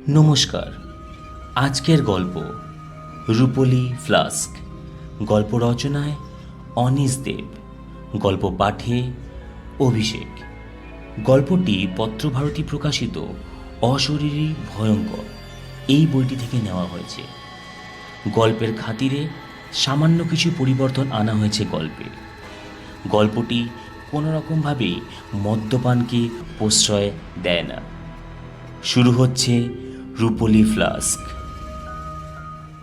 নমস্কার। আজকের গল্প রূপলি ফ্লাস্ক। গল্প রচনায় অনিশ দেব, গল্প পাঠে অভিষেক। গল্পটি পত্রভারতী প্রকাশিত অশরীরী ভয়ঙ্কর এই বইটি থেকে নেওয়া হয়েছে। গল্পের খাতিরে সামান্য কিছু পরিবর্তন আনা হয়েছে গল্পে। গল্পটি কোনো রকমভাবেই মদ্যপানকে প্রশ্রয় দেয় না। শুরু হচ্ছে রূপলি ফ্লাস্ক।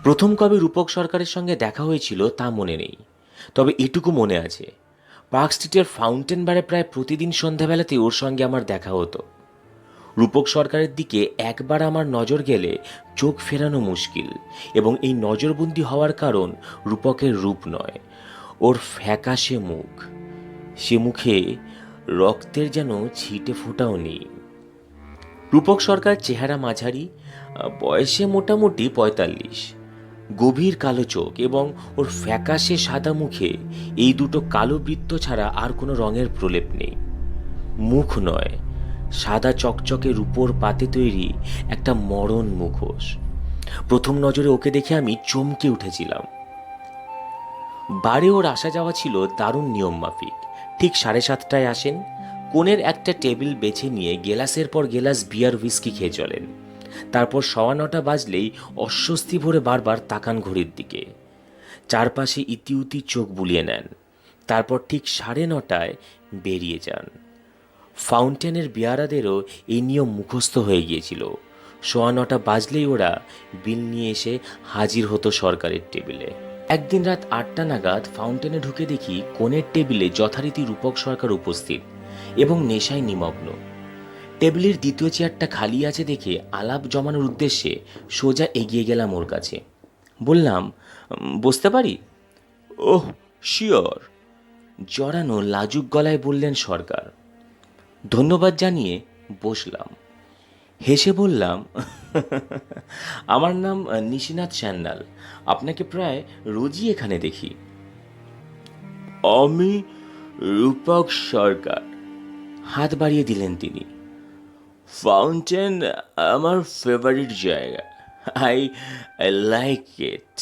প্রথম কবে রূপক সরকারের সঙ্গে দেখা হয়েছিল তা মনে নেই, তবে এটুকু মনে আছে, পার্ক স্ট্রিটের ফাউন্টেন বারে প্রায় প্রতিদিন সন্ধ্যাবেলাতে ওর সঙ্গে আমার দেখা হতো। রূপক সরকারের দিকে একবার আমার নজর গেলে চোখ ফেরানো মুশকিল, এবং এই নজরবন্দি হওয়ার কারণ রূপকের রূপ নয়, ওর ফ্যাকাশে মুখ। সে মুখে রক্তের যেন ছিটে ফোঁটাও নেই। রূপক সরকার চেহারা মাঝারি, বয়সে মোটামুটি ৪৫, গভীর কালো চোখ এবং ওর ফ্যাকাশে সাদা মুখে এই দুটো কালো বৃত্ত ছাড়া আর কোনো রঙের প্রলেপ নেই। মুখ নয়, সাদা চকচকে রূপোর পাতে তৈরি একটা মরণ মুখোশ। প্রথম নজরে ওকে দেখে আমি চমকে উঠেছিলাম। বারে ওর আসা যাওয়া ছিল দারুণ নিয়ম মাফিক। ঠিক 7:30টায় আসেন, কোণের একটা টেবিল বেছে নিয়ে গেলাসের পর গেলাস বিয়ার হুইস্কি খেয়ে চলেন। তারপর 9:15 বাজলেই অস্বস্তি ভরে বারবার তাকান ঘড়ির দিকে, চারপাশে ইতিউতি চোখ বুলিয়ে নেন। তারপর ঠিক 9:30টায় বেরিয়ে যান। ফাউন্টেনের বিয়ারাদেরও এই নিয়ম মুখস্থ হয়ে গিয়েছিল। 9:15 বাজলেই ওরা বিল নিয়ে এসে হাজির হতো সরকারের টেবিলে। একদিন রাত 8টা নাগাদ ফাউন্টেনে ঢুকে দেখি কোণের টেবিলে যথারীতি রূপক সরকার উপস্থিত এবং নেশায় নিমগ্ন। টেবিলের দ্বিতীয় চেয়ারটা খালি আছে দেখে আলাপ জমানোর উদ্দেশ্যে সোজা এগিয়ে গেলাম ওর কাছে। বললাম, বসতে পারি? ওহ, শিওর, জড়ানো লাজুক গলায় বললেন সরকার। ধন্যবাদ জানিয়ে বসলাম। হেসে বললাম, আমার নাম নিশিনাথ সান্যাল, আপনাকে প্রায় রোজই এখানে দেখি। আমি রূপক সরকার, হাত বাড়িয়ে দিলেন তিনি। ফাউন্টেন আমার ফেভারিট জায়গা, আই আই লাইক ইট।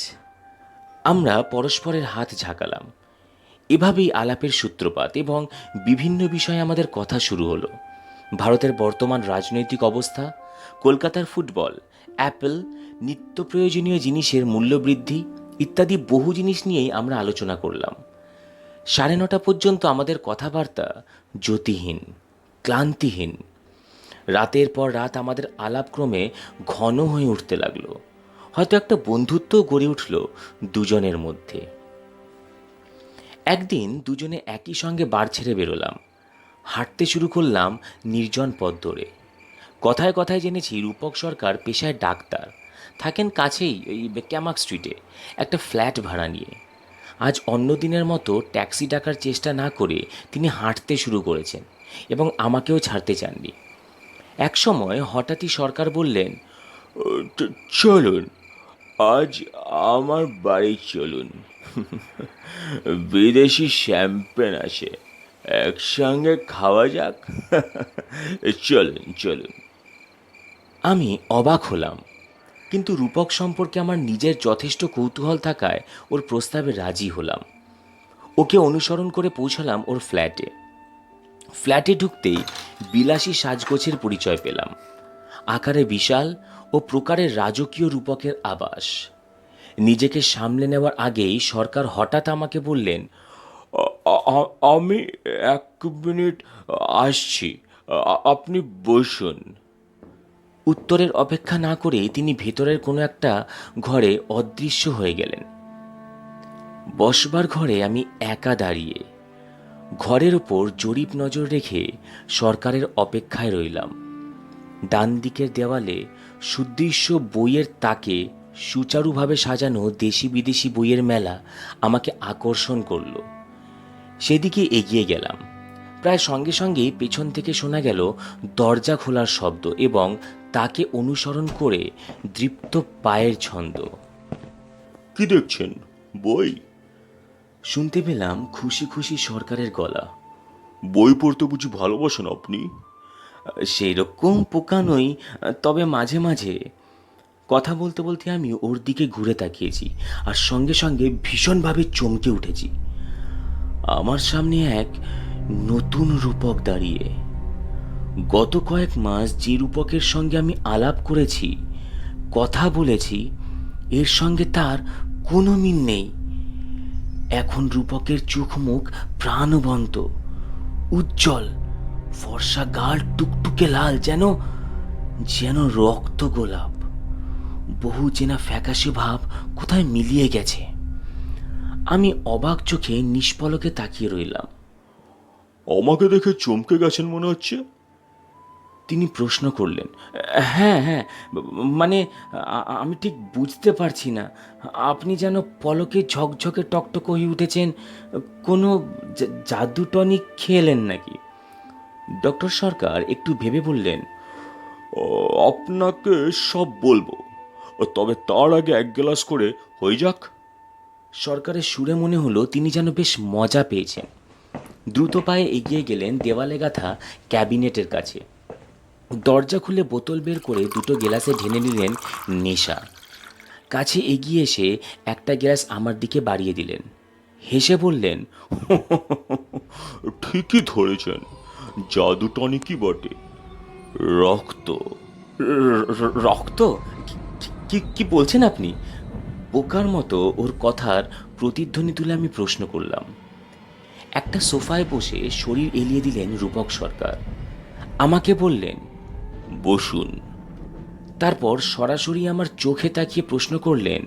আমরা পরস্পরের হাত ঝাঁকালাম। এভাবেই আলাপের সূত্রপাত এবং বিভিন্ন বিষয়ে আমাদের কথা শুরু হলো। ভারতের বর্তমান রাজনৈতিক অবস্থা, কলকাতার ফুটবল, অ্যাপল, নিত্য প্রয়োজনীয় জিনিসের মূল্যবৃদ্ধি ইত্যাদি বহু জিনিস নিয়েই আমরা আলোচনা করলাম। 9:30 পর্যন্ত আমাদের কথাবার্তা জ্যোতিহীন, ক্লান্তিহীন। রাতের পর রাত আমাদের আলাপক্রমে ঘন হয়ে উঠতে লাগলো। হয়তো একটা বন্ধুত্বও গড়ে উঠল দুজনের মধ্যে। একদিন দুজনে একই সঙ্গে বার ছেড়ে বেরোলাম। হাঁটতে শুরু করলাম নির্জন পথ ধরে। কথায় কথায় জেনেছি রূপক সরকার পেশায় ডাক্তার, থাকেন কাছেই ওই ক্যামাক স্ট্রিটে একটা ফ্ল্যাট ভাড়া নিয়ে। আজ অন্য দিনের মতো ট্যাক্সি ডাকার চেষ্টা না করে তিনি হাঁটতে শুরু করেছেন এবং আমাকেও ছাড়তে চাননি। একসময় হঠাৎই সরকার বললেন, চলুন, আজ আমার বাড়ি চলুন, বিদেশি শ্যাম্পেন আছে, একসঙ্গে খাওয়া যাক। চলুন চলুন। আমি অবাক হলাম, কিন্তু রূপক সম্পর্কে আমার নিজের যথেষ্ট কৌতূহল থাকায় ওর প্রস্তাবে রাজি হলাম। ওকে অনুসরণ করে পৌঁছালাম ওর ফ্ল্যাটে। ফ্ল্যাটে ঢুকতেই বিলাসী সাজগোছের পরিচয় পেলাম। আকারে বিশাল ও প্রকারে রাজকীয় রূপকের আবাস। নিজেকে সামলে নেওয়ার আগেই সরকার হঠাৎ আমাকে বললেন, আমি 1 মিনিট আসছি, আপনি বসুন। উত্তরের অপেক্ষা না করে তিনি ভেতরের কোনো একটা ঘরে অদৃশ্য হয়ে গেলেন। বসবার ঘরে আমি একা দাঁড়িয়ে ঘরের ওপর জরিপ নজর রেখে সরকারের অপেক্ষায় রইলাম। ডান দিকের দেওয়ালে সুদৃশ্য বইয়ের তাকে সুচারুভাবে সাজানো দেশি বিদেশি বইয়ের মেলা আমাকে আকর্ষণ করল। সেদিকে এগিয়ে গেলাম। প্রায় সঙ্গে সঙ্গেই পেছন থেকে শোনা গেল দরজা খোলার শব্দ এবং তাকে অনুসরণ করে দৃপ্ত পায়ের ছন্দ। কি দেখছেন, বই? শুনতে পেলাম খুশি খুশি সরকারের গলা। বই পড়তে বুঝি ভালোবাসেন আপনি? সেই রকম পোকা নই, তবে মাঝে মাঝে। কথা বলতে বলতে আমি ওর দিকে ঘুরে তাকিয়েছি আর সঙ্গে সঙ্গে ভীষণভাবে চমকে উঠেছি। আমার সামনে এক নতুন রূপক দাঁড়িয়ে। গত কয়েক মাস যে রূপকের সঙ্গে আমি আলাপ করেছি, কথা বলেছি, এর সঙ্গে তার কোনো মিল নেই। এখন রূপকের চোখ মুখ প্রাণবন্ত, উজ্জ্বল, ফর্সা গাল টুকটুকে লাল, যেন যেন রক্ত গোলাপ। বহু চেনা ফ্যাকাশে ভাব কোথায় মিলিয়ে গেছে। আমি অবাক চোখে নিষ্পলকে তাকিয়ে রইলাম। আমাকে দেখে চমকে গেছেন মনে হচ্ছে। তিনি প্রশ্ন করলেন। হ্যাঁ হ্যাঁ, মানে আমি ঠিক বুঝতে পারছি না, আপনি যেন পলকে ঝকঝকে টকটক হয়ে উঠেছেন। কোনো জাদু টনিক খেলেন নাকি? ডক্টর সরকার একটু ভেবে বললেন, আপনাকে সব বলবো, তবে তার আগে এক গ্লাস করে হয়ে যাক। সরকারের সুরে মনে হলো তিনি যেন বেশ মজা পেয়েছেন। দ্রুত পায়ে এগিয়ে গেলেন দেওয়ালে গাঁথা ক্যাবিনেটের কাছে। দরজা খুলে বোতল বের করে দুটো গ্লাসে ঢেলে নিলেন নেশা। কাছে এগিয়ে এসে একটা গ্লাস আমার দিকে বাড়িয়ে দিলেন। হেসে বললেন, ঠিকই ধরেছেন, জাদু টনিকই বটে। রক্ত। রক্ত? কি কি বলছেন আপনি? বোকার মতো ওর কথার প্রতিধ্বনি তুলে আমি প্রশ্ন করলাম। একটা সোফায় বসে শরীর এলিয়ে দিলেন রূপক সরকার। আমাকে বললেন, বসুন। তারপর সরাসরি আমার চোখে তাকিয়ে প্রশ্ন করলেন,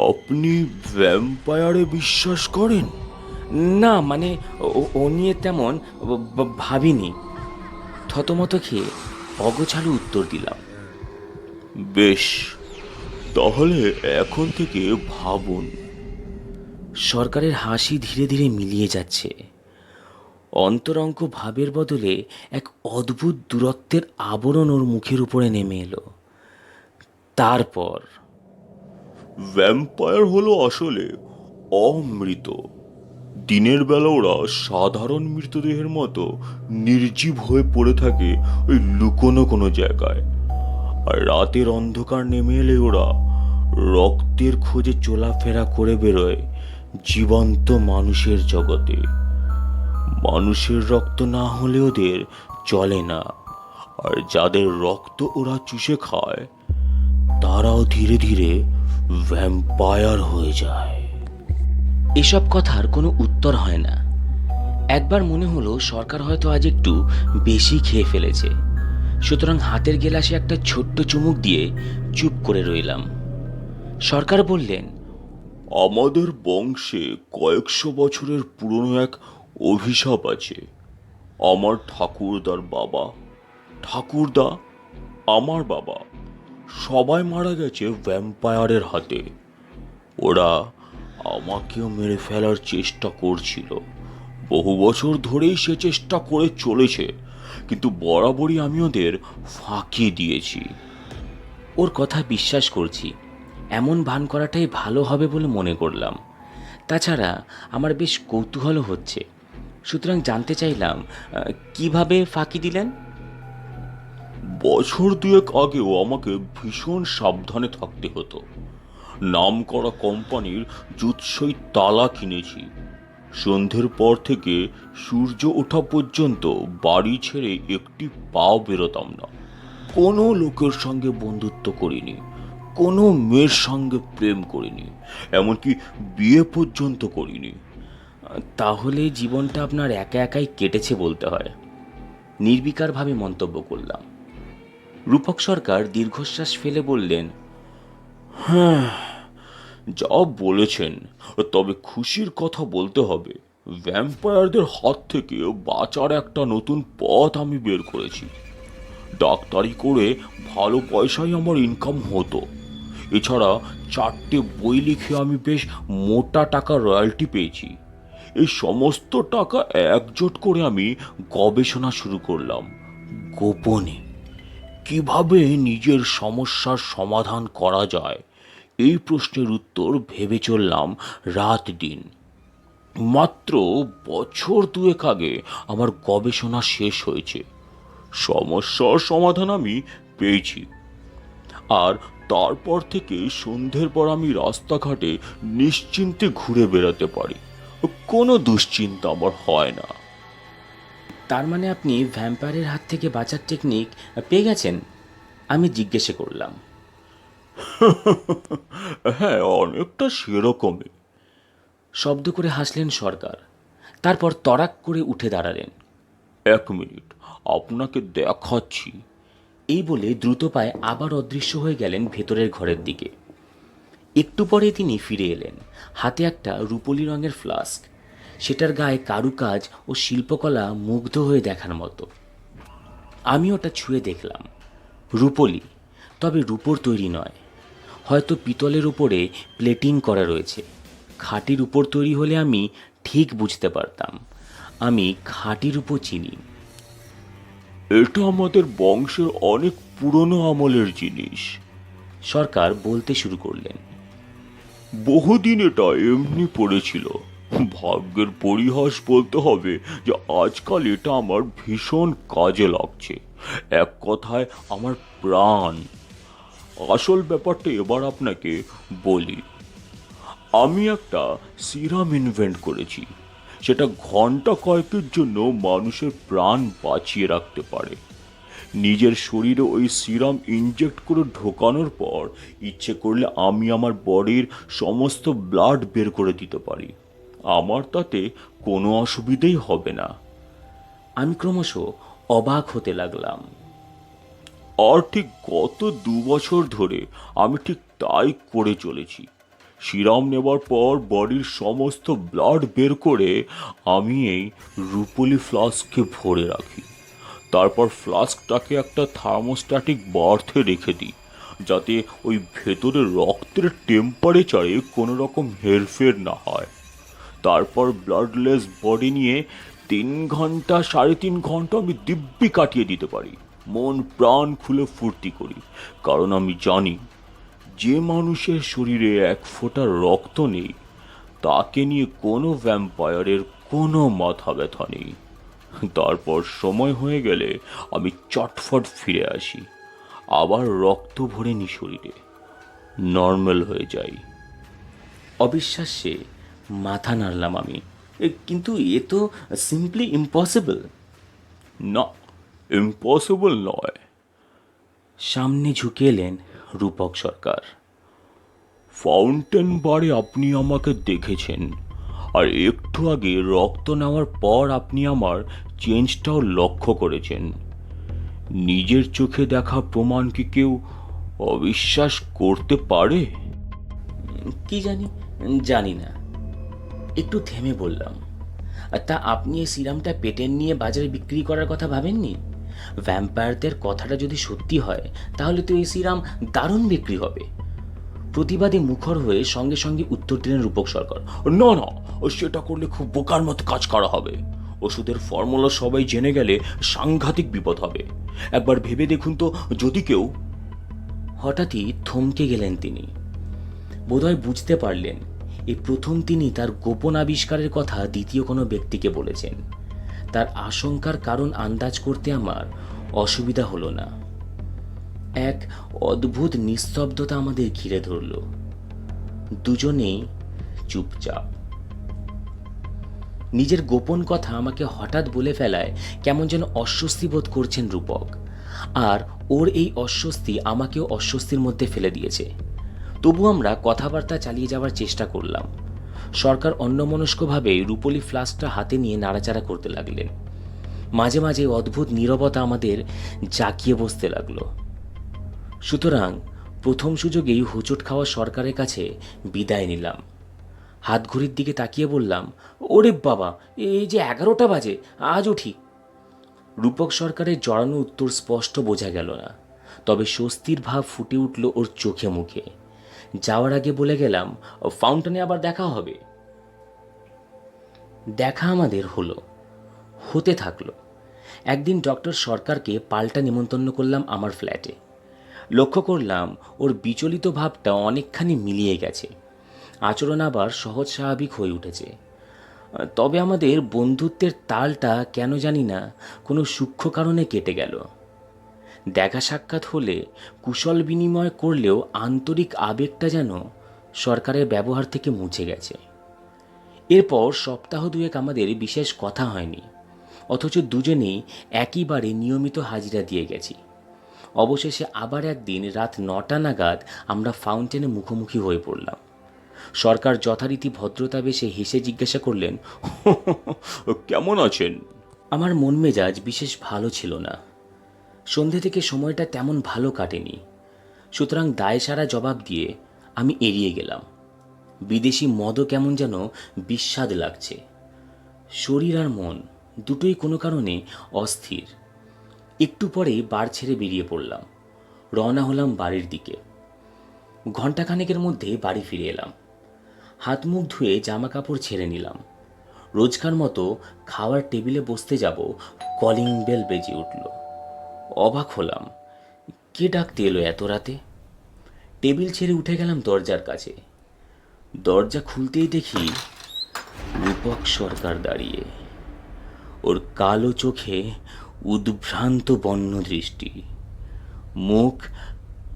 আপনি ভ্যাম্পায়ারে বিশ্বাস করেন? না মানে ও নিয়ে তেমন ভাবিনি। থতমত খেয়ে অগোছালো উত্তর দিলাম। বেশ, তাহলে এখন থেকে ভাবুন। সরকারের হাসি ধীরে ধীরে মিলিয়ে যাচ্ছে। অন্তরঙ্গ ভাবের বদলে এক অদ্ভুত দূরত্বের আবরণ ওর মুখের উপরে নেমে এলো। তারপর, ভ্যাম্পায়ার হলো আসলে অমৃত। দিনের বেলা ওরা সাধারণ মৃতদেহের মতো নির্জীব হয়ে পড়ে থাকে ওই লুকোনো কোনো জায়গায়, আর রাতের অন্ধকার নেমে এলে ওরা রক্তের খোঁজে চলাফেরা করে বেরোয় জীবন্ত মানুষের জগতে। মানুষের রক্ত না হলে ওদের চলে না, আর যাদের রক্ত ওরা চুষে খায় তারাও ধীরে ধীরে ভ্যাম্পায়ার হয়ে যায়। এসব কথার কোনো উত্তর হয় না। একবার মনে হলো সরকার হয়তো আজ একটু বেশি খেয়ে ফেলেছে, সুতরাং হাতের গেলাসে একটা ছোট্ট চুমুক দিয়ে চুপ করে রইলাম। সরকার বললেন, আমাদের বংশে কয়েকশো বছরের পুরনো এক অভিশাপ আছে। আমার ঠাকুরদার বাবা, ঠাকুরদা, আমার বাবা, সবাই মারা গেছে ভ্যাম্পায়ারের হাতে। ওরা আমাকেও মেরে ফেলার চেষ্টা করছিল। বহু বছর ধরেই সে চেষ্টা করে চলেছে, কিন্তু বরাবরই আমি ওদের ফাঁকি দিয়েছি। ওর কথা বিশ্বাস করছি, এমন ভান করাটাই ভালো হবে বলে মনে করলাম। তাছাড়া আমার বেশ কৌতূহলও হচ্ছে, সুতরাং জানতে চাইলাম কিভাবে ফাঁকি দিলেন। বছর দুয়েক আগেও আমাকে ভীষণ সাবধানে থাকতে হতো। নামকরা কোম্পানির জুৎসই তালা কিনেছি। সন্ধ্যের পর থেকে সূর্য ওঠা পর্যন্ত বাড়ি ছেড়ে একটি পাও বেরোতাম না। কোনো লোকের সঙ্গে বন্ধুত্ব করিনি, কোনো মেয়ের সঙ্গে প্রেম করিনি, এমনকি বিয়ে পর্যন্ত করিনি। তাহলে জীবনটা আপনার একা একাই কেটেছে বলতে হয়, নির্বিকারভাবে মন্তব্য করলাম। রূপক সরকার দীর্ঘশ্বাস ফেলে বললেন, যা বলেছেন, তবে খুশির কথা বলতে হবে, ভ্যাম্পায়ারদের হাত থেকে বাঁচার একটা নতুন পথ আমি বের করেছি। ডাক্তারি করে ভালো পয়সায় আমার ইনকাম হতো। এছাড়া 4টে বই লিখে আমি বেশ মোটা টাকা রয়্যালটি পেয়েছি। এই সমস্ত টাকা একজোট করে আমি গবেষণা শুরু করলাম গোপনে। কিভাবে নিজের সমস্যার সমাধান করা যায়, এই প্রশ্নের উত্তর ভেবে চললাম রাত দিন। মাত্র বছর দুয়েক আগে আমার গবেষণা শেষ হয়েছে। সমস্যার সমাধান আমি পেয়েছি। আর তারপর থেকে সন্ধ্যের পর আমি রাস্তাঘাটে নিশ্চিন্তে ঘুরে বেড়াতে পারি, কোনো দুশ্চিন্তা আমার হয় না। তার মানে আপনি ভ্যাম্পায়ারের হাত থেকে বাঁচার টেকনিক পেয়ে গেছেন? আমি জিজ্ঞেসে করলাম। হ্যাঁ, অনেকটা সেরকমই। শব্দ করে হাসলেন সরকার, তারপর তড়াক করে উঠে দাঁড়ালেন। 1 মিনিট, আপনাকে দেখাচ্ছি। এই বলে দ্রুত পায়ে আবার অদৃশ্য হয়ে গেলেন ভেতরের ঘরের দিকে। একটু পরে তিনি ফিরে এলেন, হাতে একটা রুপোলি রঙের ফ্লাস্ক। সেটার গায়ে কারুকাজ ও শিল্পকলা মুগ্ধ হয়ে দেখার মতো। আমি ওটা ছুঁয়ে দেখলাম। রুপোলি, তবে রূপোর তৈরি নয়। হয়তো পিতলের উপরে প্লেটিং করা রয়েছে। খাঁটির উপর তৈরি হলে আমি ঠিক বুঝতে পারতাম। আমি খাঁটি রূপো চিনি। এটা আমাদের বংশের অনেক পুরনো আমলের জিনিস। সরকার বলতে শুরু করলেন। বহুদিন এটা এমনি পড়েছিল। ভাগ্যের পরিহাস বলতে হবে যে আজকাল এটা আমার ভীষণ কাজে লাগছে। এক কথায় আমার প্রাণ। আসল ব্যাপারটা এবার আপনাকে বলি। আমি একটা সিরাম ইনভেন্ট করেছি, সেটা ঘন্টা কয়েকের জন্য মানুষের প্রাণ বাঁচিয়ে রাখতে পারে। নিজের শরীরে ওই সিরাম ইনজেক্ট করে ঢোকানোর পর ইচ্ছে করলে আমি আমার বডির সমস্ত ব্লাড বের করে দিতে পারি। আমার তাতে কোনো অসুবিধেই হবে না। আমি ক্রমশ অবাক হতে লাগলাম। আর ঠিক গত 2 বছর ধরে আমি ঠিক তাই করে চলেছি। সিরাম নেবার পর বডির সমস্ত ব্লাড বের করে আমি এই রুপোলি ফ্লাস্কে ভরে রাখি। তারপর ফ্লাস্কটাকে একটা থার্মোস্ট্যাটিক বার্থে রেখে দিই, যাতে ওই ভেতরে রক্তের টেম্পারেচারে কোনো রকম হেরফের না হয়। তারপর ব্লাডলেস বডি নিয়ে 3 ঘন্টা 3.5 ঘন্টা আমি দিব্যি কাটিয়ে দিতে পারি। মন প্রাণ খুলে ফুর্তি করি, কারণ আমি জানি যে মানুষের শরীরে 1 ফোঁটা রক্ত নেই তাকে নিয়ে কোনো ভ্যাম্পায়ারের কোনো মাথা ব্যথা নেই। তারপর সময় হয়ে গেলে আমি চটফট ফিরে আসি, আবার রক্ত ভরে নি শরীরে, নর্মাল হয়ে যাই। অবিশ্বাস্যে মাথা নাড়লাম আমি। কিন্তু এ তো সিম্পলি ইম্পসিবল। না, ইম্পসিবল নয়। সামনে ঝুঁকে এলেন রূপক সরকার। ফাউন্টেন বারে আপনি আমাকে দেখেছেন, আর একটু আগে রক্ত নেওয়ার পর আপনি আমার চেঞ্জটাও লক্ষ্য করেছেন। নিজের চোখে দেখা প্রমাণ কি কেউ অবিশ্বাস করতে পারে? কি জানি, জানি না। একটু থেমে বললাম, তা আপনি এই সিরামটা পেটেন্ট নিয়ে বাজারে বিক্রি করার কথা ভাবেননি? ভ্যাম্পায়ারদের কথাটা যদি সত্যি হয়, তাহলে তো এই সিরাম দারুণ বিক্রি হবে। প্রতিবাদে মুখর হয়ে সঙ্গে সঙ্গে উত্তর দিলেন রূপক সরকার। না না, সেটা করলে খুব বোকার মতো কাজ করা হবে। ওষুধের ফর্মুলা সবাই জেনে গেলে সাংঘাতিক বিপদ হবে। একবার ভেবে দেখুন তো, যদি কেউ... হঠাৎই থমকে গেলেন তিনি। বোধহয় বুঝতে পারলেন এই প্রথম তিনি তার গোপন আবিষ্কারের কথা দ্বিতীয় কোনো ব্যক্তিকে বলেছেন। তার আশঙ্কার কারণ আন্দাজ করতে আমার অসুবিধা হলো না। এক অদ্ভুত নিস্তব্ধতা আমাদের ঘিরে ধরল। দুজনেই চুপচাপ। নিজের গোপন কথা আমাকে হঠাৎ বলে ফেলায় কেমন যেন অস্বস্তি বোধ করছেন রূপক, আর ওর এই অস্বস্তি আমাকেও অস্বস্তির মধ্যে ফেলে দিয়েছে। তবু আমরা কথাবার্তা চালিয়ে যাওয়ার চেষ্টা করলাম। সরকার অন্যমনস্কভাবে রুপোলি ফ্লাস্কটা হাতে নিয়ে নাড়াচাড়া করতে লাগলেন। মাঝে মাঝে অদ্ভুত নীরবতা আমাদের জাকিয়ে বসতে লাগলো। সুতরাং প্রথম সুযোগেই হোঁচট খাওয়া সরকারের কাছে বিদায় নিলাম। হাত ঘড়ির দিকে তাকিয়ে বললাম, ওরে বাবা, এই যে 11টা বাজে, আজ উঠি। রূপক সরকারের জড়ানো উত্তর স্পষ্ট বোঝা গেল না, তবে স্বস্তির ভাব ফুটে উঠল ওর চোখে মুখে। যাওয়ার আগে বলে গেলাম, ফাউন্টেনে আবার দেখা হবে। দেখা আমাদের হতে থাকলো। একদিন ডক্টর সরকারকে পাল্টা নিমন্ত্রণ করলাম আমার ফ্ল্যাটে। লক্ষ্য করলাম ওর বিচলিত ভাবটা অনেকখানি মিলিয়ে গেছে। আচরণ আবার সহজ স্বাভাবিক হয়ে উঠেছে। তবে আমাদের বন্ধুত্বের তালটা কেন জানি না কোনো সূক্ষ্ম কারণে কেটে গেল। দেখা সাক্ষাৎ হলে কুশল বিনিময় করলেও আন্তরিক আবেগটা যেন সরকারের ব্যবহার থেকে মুছে গেছে। এরপর সপ্তাহ দুয়েক আমাদের বিশেষ কথা হয়নি, অথচ দুজনেই একইবারে নিয়মিত হাজিরা দিয়ে গেছি। অবশেষে আবার একদিন রাত 9টা নাগাদ আমরা ফাউন্টেনে মুখোমুখি হয়ে পড়লাম। সরকার যথারীতি ভদ্রতা বেশে হেসে জিজ্ঞাসা করলেন, কেমন আছেন? আমার মন মেজাজ বিশেষ ভালো ছিল না। সন্ধে থেকে সময়টা তেমন ভালো কাটেনি, সুতরাং দায়সারা জবাব দিয়ে আমি এড়িয়ে গেলাম। বিদেশি মদও কেমন যেন বিস্বাদ লাগছে। শরীর আর মন দুটোই কোনো কারণে অস্থির। একটু পরেই বার ছেড়ে বেরিয়ে পড়লাম। রওনা হলাম বাড়ির দিকে। ঘণ্টাখানেকের মধ্যে বাড়ি ফিরে এলাম। হাত মুখ ধুয়ে জামা কাপড় ছেড়ে নিলাম। রোজকার মতো খাওয়ার টেবিলে বসতে যাব, কলিং বেল বেজে উঠল। অবাক হলাম, কে ডাকতে এলো এত রাতে? টেবিল ছেড়ে উঠে গেলাম দরজার কাছে। দরজা খুলতেই দেখি রূপক সরকার দাঁড়িয়ে। ওর কালো চোখে উদ্ভ্রান্ত বন্য দৃষ্টি, মুখ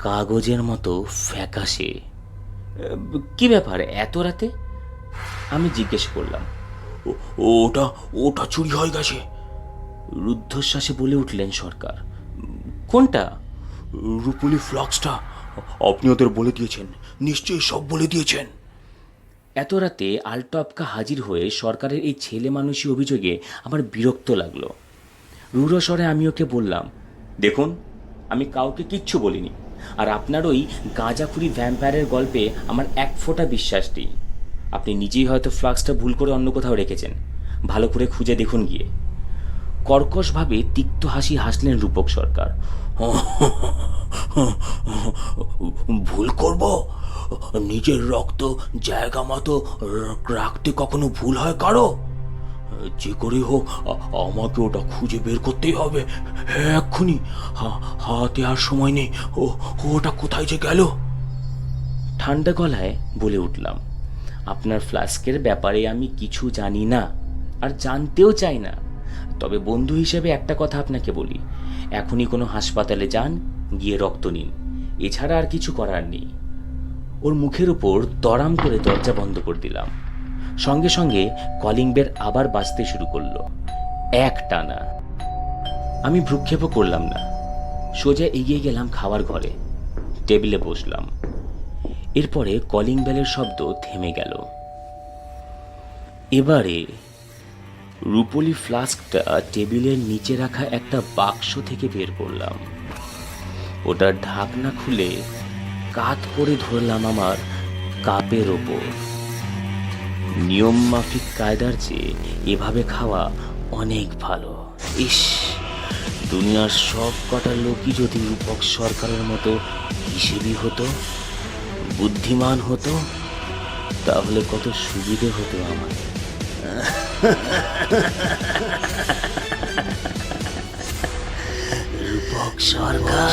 কাগজের মতো ফ্যাকাশে। কি ব্যাপার এত রাতে? আমি জিজ্ঞেস করলাম। ওটা ওটা চুরি হয়ে গেছে, রুদ্ধশ্বাসে বলে উঠলেন সরকার। কোনটা? রূপলি ফ্লাক্সটা। আপনি ওদের বলে দিয়েছেন, নিশ্চয়ই সব বলে দিয়েছেন। এত রাতে আলটপকা হাজির হয়ে সরকারের এই ছেলে মানুষই অভিযোগে আমার বিরক্ত লাগলো। রূঢ় স্বরে আমি ওকে বললাম, দেখুন, আমি কাউকে কিচ্ছু বলিনি, আর আপনার ওই গাঁজাখুরি ভ্যাম্পায়ারের গল্পে আমার এক ফোঁটা বিশ্বাস নেই। আপনি নিজেই হয়তো ফ্লাক্সটা ভুল করে অন্য কোথাও রেখেছেন, ভালো করে খুঁজে দেখুন গিয়ে। কর্কশভাবে তিক্ত হাসি হাসলেন রূপক সরকার। ভুল করব? নিজের রক্ত জায়গা মতো রাখতে কখনো ভুল হয় কারো? যে করে হোক আমাকে ওটা খুঁজে বের করতেই হবে এক্ষুনি। হাতে আর সময় নেই। ওটা কোথায় যে গেল? ঠান্ডা গলায় বলে উঠলাম, আপনার ফ্লাস্কের ব্যাপারে আমি কিছু জানি না, আর জানতেও চাই না। তবে বন্ধু হিসেবে একটা কথা আপনাকে বলি, এখনই কোনো হাসপাতালে যান, গিয়ে রক্ত নিন, এছাড়া আর কিছু করার নেই। ওর মুখের উপর তরাম করে দরজা বন্ধ করে দিলাম। সঙ্গে সঙ্গে কলিং বেল আবার বাজতে শুরু করলো, এক টানা। আমি ভ্রুক্ষেপও করলাম না, সোজা এগিয়ে গেলাম খাওয়ার ঘরে। টেবিলে বসলাম। এরপরে কলিং বেলের শব্দ থেমে গেল। এবারে রূপলি ফ্লাস্কটা টেবিলের নিচে রাখা একটা বাক্স থেকে বের করলাম। ওটার ঢাকনা খুলে কাত করে ধরলাম আমার কাপের ওপর। নিয়ম মাফিক কায়দার চেয়ে এভাবে খাওয়া অনেক ভালো। ইস, দুনিয়ার সব কটা লোকই যদি রূপক সরকারের মতো হিসেবি হতো, বুদ্ধিমান হতো, তাহলে কত সুবিধে হতো আমার। রূপক সরকার।